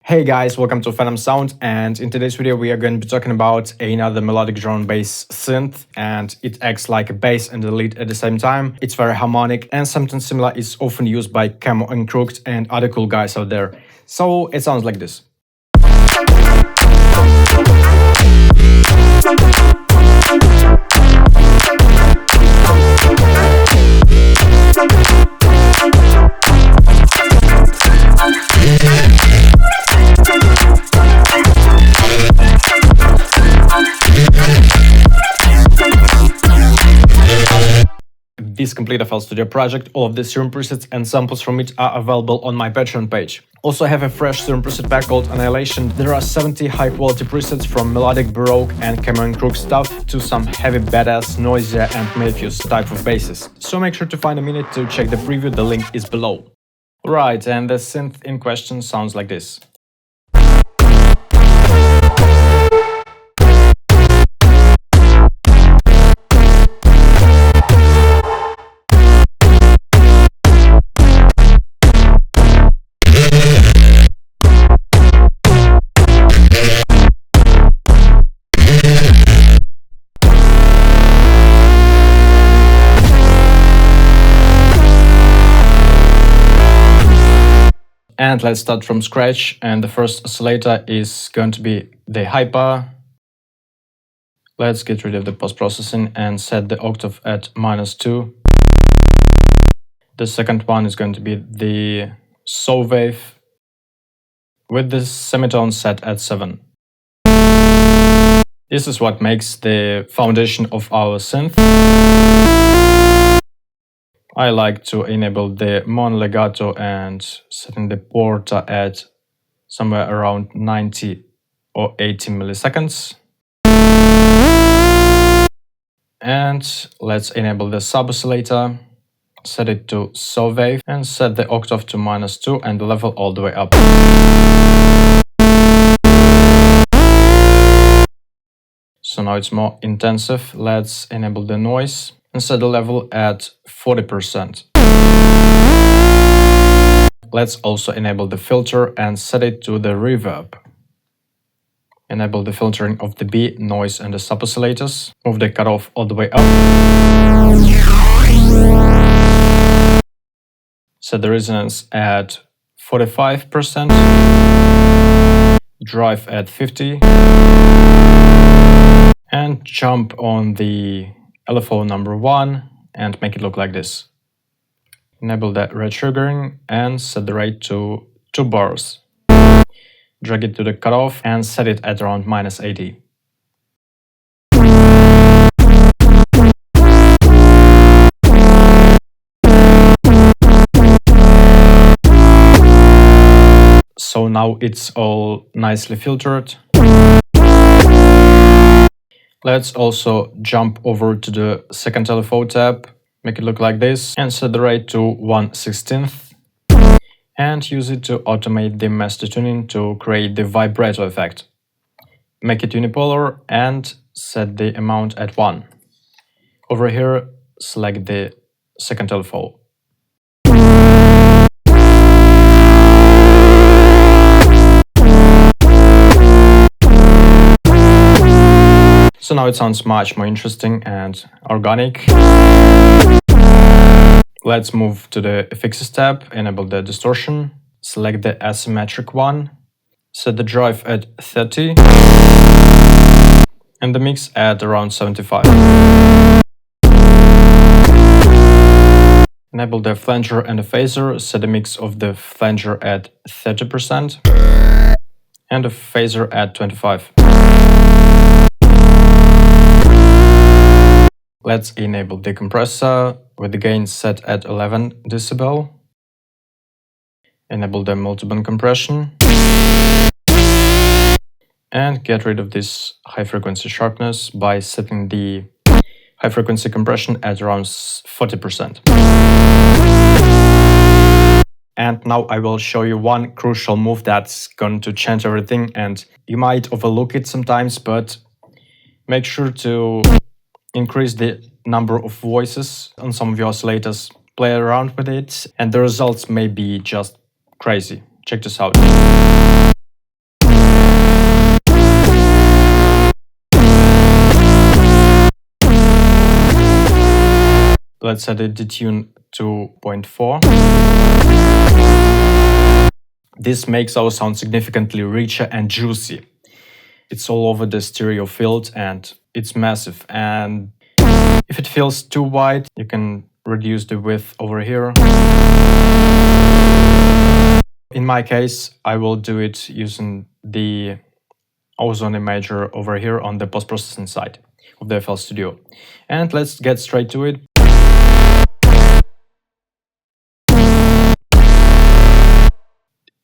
Hey guys, welcome to PHENOMSOUND, and in today's video we are going to be talking about another melodic drone bass synth, and it acts like a bass and a lead at the same time. It's very harmonic, and something similar is often used by Camo and Crooked and other cool guys out there. So it sounds like this. This complete FL Studio project, all of the SERUM presets and samples from it are available on my Patreon page. Also, I have a fresh SERUM preset pack called Annihilation. There are 70 high-quality presets from melodic, baroque and Camo and Crooked stuff to some heavy, badass, noisier and Mayfuse type of basses. So make sure to find a minute to check the preview, the link is below. Right, and the synth in question sounds like this. And let's start from scratch, and the first oscillator is going to be the hyper. Let's get rid of the post-processing and set the octave at -2. The second one is going to be the saw wave with the semitone set at 7. This is what makes the foundation of our synth. I like to enable the mono legato and setting the porta at somewhere around 90 or 80 milliseconds. And let's enable the sub oscillator, set it to saw wave and set the octave to -2 and the level all the way up. So now it's more intensive. Let's enable the noise and set the level at 40%. Let's also enable the filter and set it to the reverb. Enable the filtering of the B, noise and the sub oscillators. Move the cutoff all the way up. Set the resonance at 45%. Drive at 50. And jump on the LFO number 1 and make it look like this. Enable that retriggering and set the rate to 2 bars. Drag it to the cutoff and set it at around -80. So now it's all nicely filtered. Let's also jump over to the second LFO tab, make it look like this, and set the rate to 1/16 and use it to automate the master tuning to create the vibrato effect. Make it unipolar and set the amount at 1. Over here, select the second LFO. So now it sounds much more interesting and organic. Let's move to the Effects tab, enable the distortion, select the asymmetric one, set the drive at 30, and the mix at around 75. Enable the flanger and the phaser, set the mix of the flanger at 30% and the phaser at 25. Let's enable the compressor with the gain set at 11 decibel. Enable the multiband compression. And get rid of this high frequency sharpness by setting the high frequency compression at around 40%. And now I will show you one crucial move that's going to change everything, and you might overlook it sometimes, but make sure to increase the number of voices on some of your oscillators. play around with it, and the results may be just crazy. Check this out. Let's set the detune to 0.4. This makes our sound significantly richer and juicy. It's all over the stereo field and it's massive. And if it feels too wide, you can reduce the width over here. In my case, I will do it using the ozone imager over here on the post-processing side of the FL Studio. And let's get straight to it.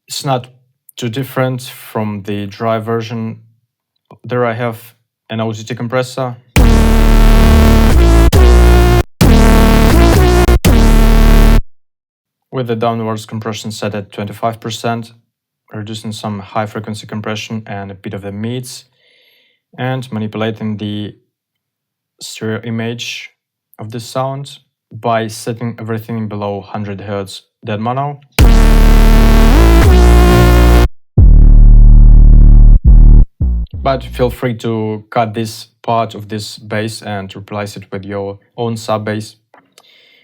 It's not too different from the dry version. There I have an OTT compressor. With the downwards compression set at 25%, reducing some high frequency compression and a bit of the mids, and manipulating the stereo image of the sound by setting everything below 100 Hz dead mono. But feel free to cut this part of this bass and replace it with your own sub bass.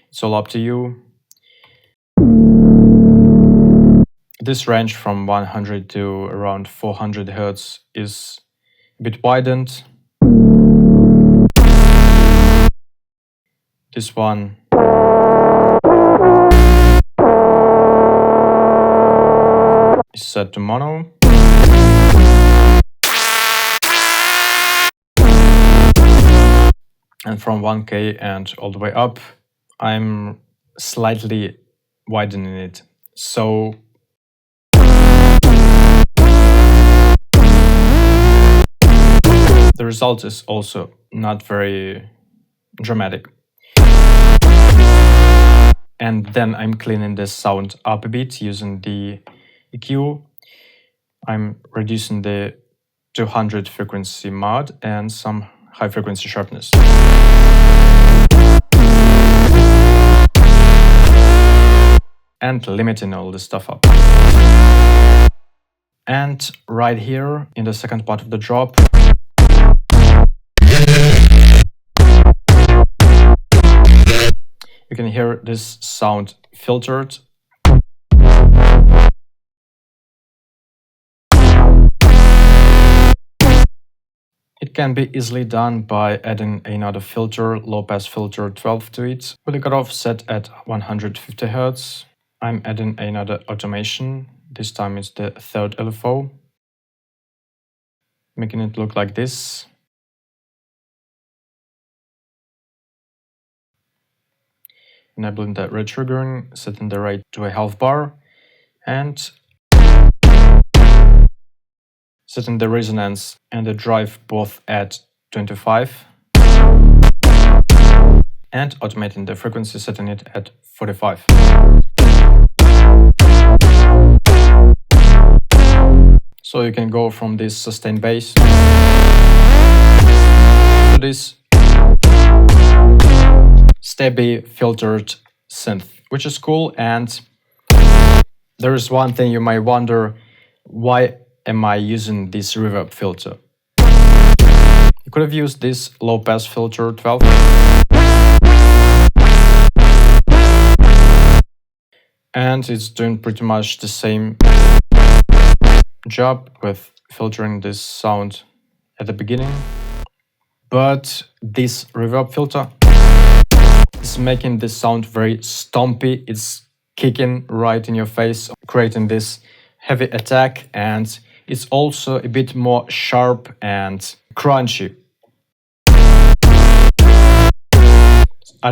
It's all up to you. This range from 100 to around 400 Hz is a bit widened. This one is set to mono. And from 1K and all the way up, I'm slightly widening it. So the result is also not very dramatic. And then I'm cleaning the sound up a bit using the EQ. I'm reducing the 200 frequency mod and some high frequency sharpness. And limiting all this stuff up. And right here in the second part of the drop, you can hear this sound filtered. It can be easily done by adding another filter, low-pass filter 12 to it, with the cutoff set at 150 Hz. I'm adding another automation. This time it's the third LFO, making it look like this. Enabling the retriggering, setting the rate to a half bar, and setting the resonance and the drive both at 25, and automating the frequency, setting it at 45. So you can go from this sustained bass to this steady filtered synth, which is cool. And there is one thing you might wonder, why am I using this reverb filter? You could have used this low pass filter 12. And it's doing pretty much the same job with filtering this sound at the beginning. But this reverb filter is making this sound very stompy. It's kicking right in your face, creating this heavy attack, and it's also a bit more sharp and crunchy.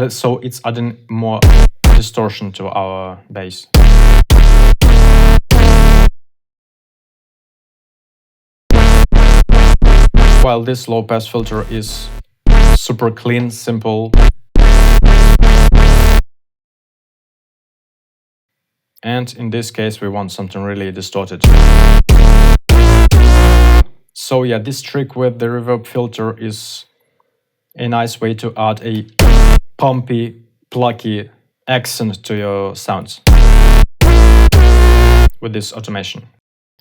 So it's adding more distortion to our bass. While this low pass filter is super clean, simple, and in this case we want something really distorted. So yeah, this trick with the reverb filter is a nice way to add a pumpy, plucky accent to your sounds with this automation.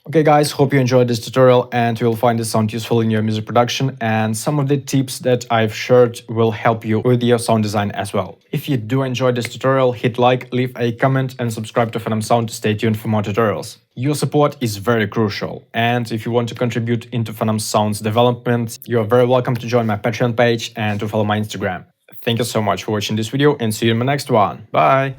Okay guys, hope you enjoyed this tutorial and you will find this sound useful in your music production, and some of the tips that I've shared will help you with your sound design as well. If you do enjoy this tutorial, hit like, leave a comment and subscribe to PHENOMSOUND to stay tuned for more tutorials. Your support is very crucial, and if you want to contribute into PHENOMSOUND's development, you are very welcome to join my Patreon page and to follow my Instagram. Thank you so much for watching this video and see you in my next one. Bye!